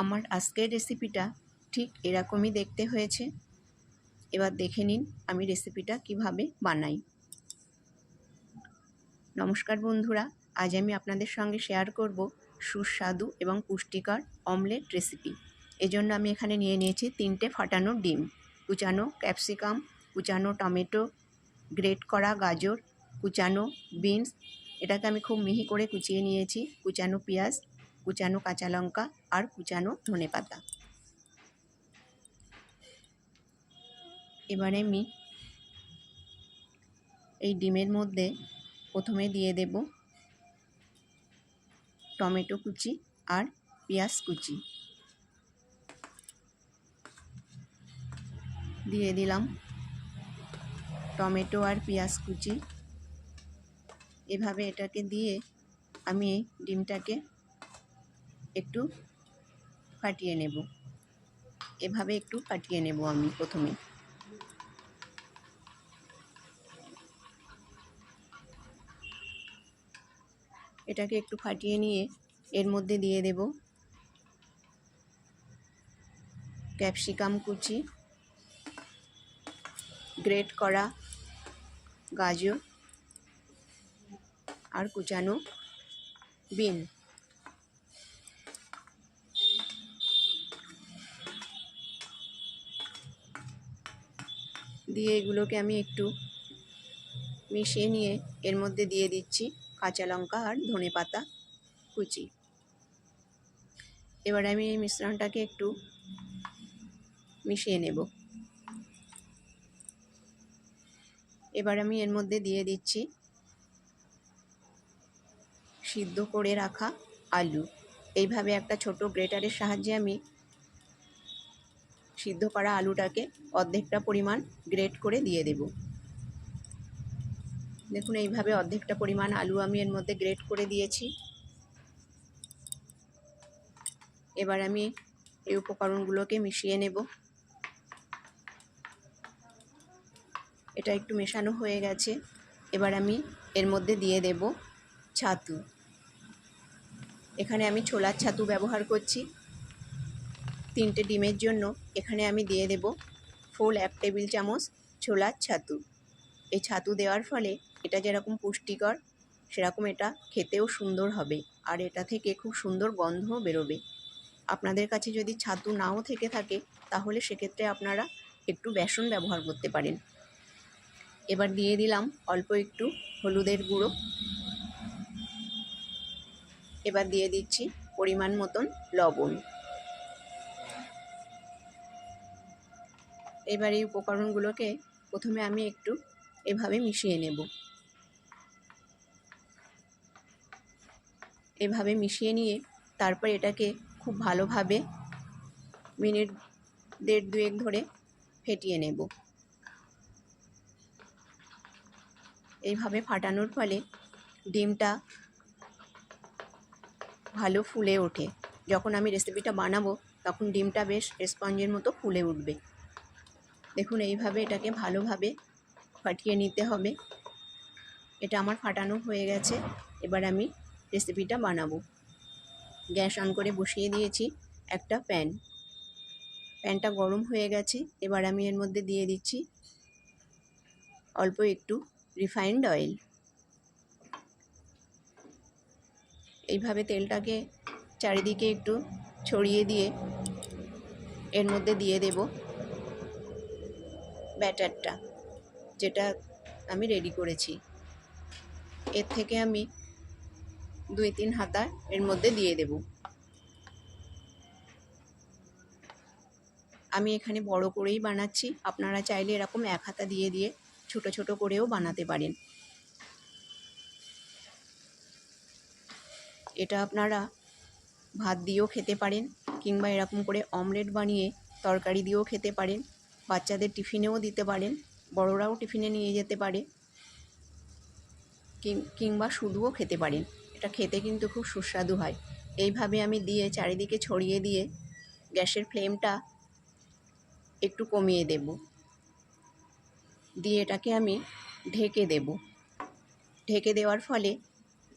আমার আজকের রেসিপিটা ঠিক এরকমই দেখতে হয়েছে। এবার দেখে নিন আমি রেসিপিটা কিভাবে বানাই। নমস্কার বন্ধুরা, আজ আমি আপনাদের সঙ্গে শেয়ার করব সুস্বাদু এবং পুষ্টিকর অমলেট রেসিপি। এজন্য আমি এখানে নিয়ে নিয়েছি 3টে ফাটানো ডিম, কুচানো ক্যাপসিকাম, কুচানো টমেটো, গ্রেট করা গাজর, কুচানো বিনস, এটাকে আমি খুব মিহি করে কুচিয়ে নিয়েছি, কুচানো পেঁয়াজ, কুচানো কাঁচা লঙ্কা আর কুচানো ধনেপাতা। এবারে আমি এই ডিমের মধ্যে প্রথমে দিয়ে দেব টমেটো কুচি আর পেঁয়াজ কুচি, দিয়ে দিলাম টমেটো আর পেঁয়াজ কুচি। এভাবে এটাকে দিয়ে আমি ডিমটাকে একটু ফাটিয়ে নেব। এভাবে একটু ফাটিয়ে নেব আমি প্রথমে। এটাকে একটু ফাটিয়ে নিয়ে এর মধ্যে দিয়ে দেব ক্যাপসিকাম কুচি, গ্রেট করা গাজর আর কুচানো বিন। দিয়ে এগুলোকে আমি একটু মিশিয়ে নিয়ে এর মধ্যে দিয়ে দিচ্ছি কাঁচা লঙ্কা আর ধনেপাতা কুচি। এবার আমি এই মিশ্রণটাকে একটু মিশিয়ে নেব। এবার আমি এর মধ্যে দিয়ে দিচ্ছি সিদ্ধ করে রাখা আলু। এইভাবে একটা ছোট গ্রেটারের সাহায্যে আমি সিদ্ধ করা আলুটাকে অর্ধেকটা পরিমাণ গ্রেট করে দিয়ে দেব। দেখুন এইভাবে অর্ধেকটা পরিমাণ আলু আমি এর মধ্যে গ্রেট করে দিয়েছি। এবার আমি এই উপকরণগুলোকে মিশিয়ে নেব। এটা একটু মেশানো হয়ে গেছে। এবার আমি এর মধ্যে দিয়ে দেব ছাতু। এখানে আমি ছোলার ছাতু ব্যবহার করছি। 3টে ডিমের জন্য এখানে আমি দিয়ে দেব ফুল 1 টেবিল চামচ ছোলার ছাতু। এই ছাতু দেওয়ার ফলে এটা যেরকম পুষ্টিকর সেরকম এটা খেতেও সুন্দর হবে, আর এটা থেকে খুব সুন্দর গন্ধও বেরোবে। আপনাদের কাছে যদি ছাতু নাও থেকে থাকে তাহলে সেক্ষেত্রে আপনারা একটু বেসন ব্যবহার করতে পারেন। এবার দিয়ে দিলাম অল্প একটু হলুদের গুঁড়ো। এবার দিয়ে দিচ্ছি পরিমাণ মতন লবণ। এবার এই উপকরণগুলোকে প্রথমে আমি একটু এভাবে মিশিয়ে নেব। এভাবে মিশিয়ে নিয়ে তারপর এটাকে খুব ভালোভাবে মিনিট 1.5-2 ধরে ফেটিয়ে নেব। এইভাবে ফাটানোর ফলে ডিমটা ভালো ফুলে ওঠে। যখন আমি রেসিপিটা বানাবো তখন ডিমটা বেশ স্পঞ্জের মতো ফুলে উঠবে। দেখুন এইভাবে এটাকে ভালোভাবে ফাটিয়ে নিতে হবে। এটা আমার ফাটানো হয়ে গেছে। এবার আমি রেসিপিটা বানাবো। গ্যাস অন করে বসিয়ে দিয়েছি একটা প্যান। প্যানটা গরম হয়ে গেছে। এবার আমি এর মধ্যে দিয়ে দিচ্ছি অল্প একটু রিফাইন্ড অয়েল। এইভাবে তেলটাকে চারিদিকে একটু ছড়িয়ে দিয়ে এর মধ্যে দিয়ে দেব ব্যাটারটা, যেটা আমি রেডি করেছি। এর থেকে আমি 2-3 হাতা এর মধ্যে দিয়ে দেব। আমি এখানে বড় করেই বানাচ্ছি, আপনারা চাইলে এরকম 1 হাতা দিয়ে দিয়ে ছোট ছোট করেও বানাতে পারেন। এটা আপনারা ভাত দিয়েও খেতে পারেন, কিংবা এরকম করে অমলেট বানিয়ে তরকারি দিয়েও খেতে পারেন। বাচ্চাদের টিফিনেও দিতে পারেন, বড়রাও টিফিনে নিয়ে যেতে পারে, কিংবা শুধুও খেতে পারেন। এটা খেতে কিন্তু খুব সুস্বাদু হয়। এইভাবে আমি দিয়ে চারিদিকে ছড়িয়ে দিয়ে গ্যাসের ফ্লেমটা একটু কমিয়ে দেব। দিয়ে এটাকে আমি ঢেকে দেব। ঢেকে দেওয়ার ফলে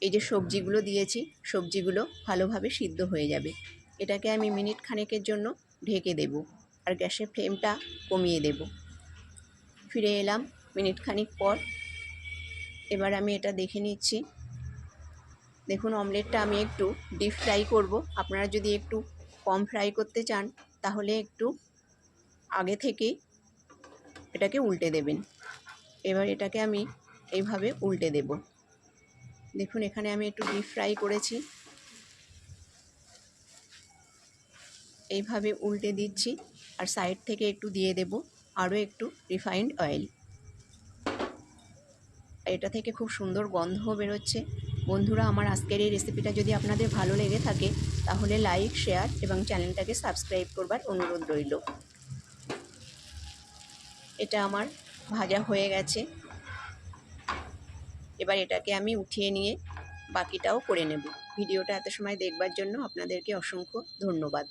এই যে সবজিগুলো দিয়েছি, সবজিগুলো ভালোভাবে সিদ্ধ হয়ে যাবে। এটাকে আমি মিনিট খানেকের জন্য ঢেকে দেব আর গ্যাসের ফ্লেমটা কমিয়ে দেব। ফিরে এলাম মিনিট খানিক পর। এবার আমি এটা দেখে নিচ্ছি। দেখুন অমলেটটা আমি একটু ডিপ ফ্রাই করব। আপনারা যদি একটু কম ফ্রাই করতে চান তাহলে একটু আগে থেকেই এটাকে উল্টে দেবেন। এবার এটাকে আমি এইভাবে উল্টে দেব। দেখুন এখানে আমি একটু ডিপ ফ্রাই করেছি। এইভাবে উল্টে দিচ্ছি আর সাইড থেকে একটু দিয়ে দেব আরও একটু রিফাইন্ড অয়েল। এটা থেকে খুব সুন্দর গন্ধও বেরোচ্ছে। বন্ধুরা, আমার আজকের এই রেসিপিটা যদি আপনাদের ভালো লেগে থাকে তাহলে লাইক, শেয়ার এবং চ্যানেলটাকে সাবস্ক্রাইব করবার অনুরোধ রইল। এটা আমার ভাজা হয়ে গেছে। এবার এটাকে আমি উঠিয়ে নিয়ে বাকিটাও করে নেব। ভিডিওটা এত সময় দেখবার জন্য আপনাদেরকে অসংখ্য ধন্যবাদ।